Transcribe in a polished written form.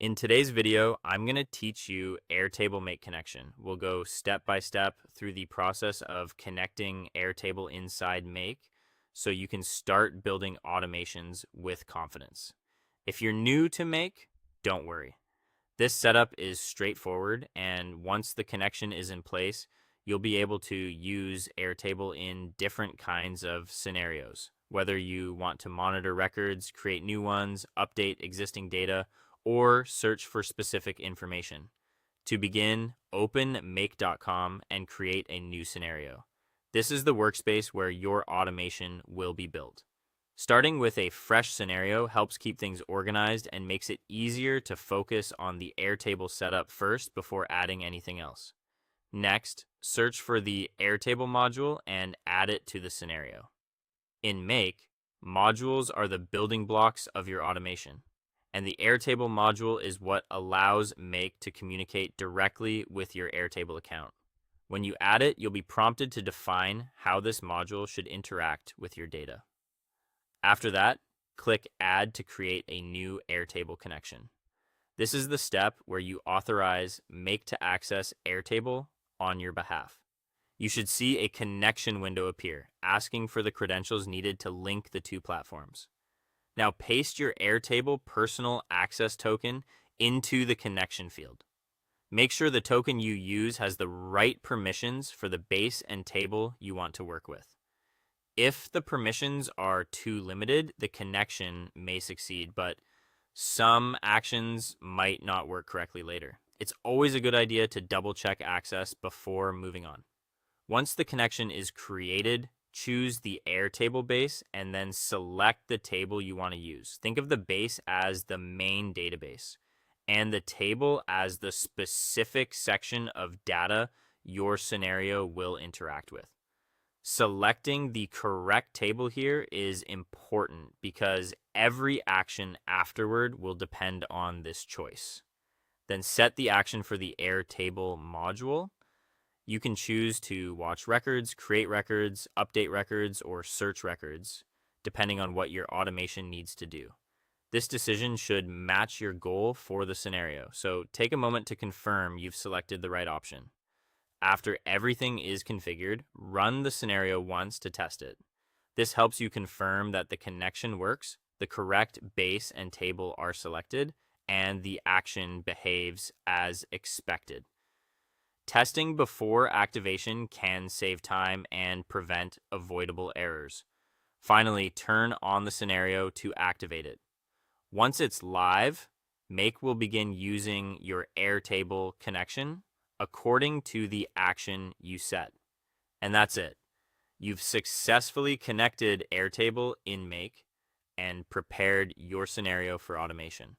In today's video, I'm going to teach you Airtable Make connection. We'll go step by step through the process of connecting Airtable inside Make so you can start building automations with confidence. If you're new to Make, don't worry. This setup is straightforward, and once the connection is in place, you'll be able to use Airtable in different kinds of scenarios. Whether you want to monitor records, create new ones, update existing data, or search for specific information. To begin, open make.com and create a new scenario. This is the workspace where your automation will be built. Starting with a fresh scenario helps keep things organized and makes it easier to focus on the Airtable setup first before adding anything else. Next, search for the Airtable module and add it to the scenario. In Make, modules are the building blocks of your automation, and the Airtable module is what allows Make to communicate directly with your Airtable account. When you add it, you'll be prompted to define how this module should interact with your data. After that, click Add to create a new Airtable connection. This is the step where you authorize Make to access Airtable on your behalf. You should see a connection window appear, asking for the credentials needed to link the two platforms. Now paste your Airtable personal access token into the connection field. Make sure the token you use has the right permissions for the base and table you want to work with. If the permissions are too limited, the connection may succeed, but some actions might not work correctly later. It's always a good idea to double check access before moving on. Once the connection is created, choose the Airtable base and then select the table you want to use. Think of the base as the main database and the table as the specific section of data your scenario will interact with. Selecting the correct table here is important because every action afterward will depend on this choice. Then set the action for the Airtable module. You can choose to watch records, create records, update records, or search records, depending on what your automation needs to do. This decision should match your goal for the scenario, so take a moment to confirm you've selected the right option. After everything is configured, run the scenario once to test it. This helps you confirm that the connection works, the correct base and table are selected, and the action behaves as expected. Testing before activation can save time and prevent avoidable errors. Finally, turn on the scenario to activate it. Once it's live, Make will begin using your Airtable connection according to the action you set. And that's it. You've successfully connected Airtable in Make and prepared your scenario for automation.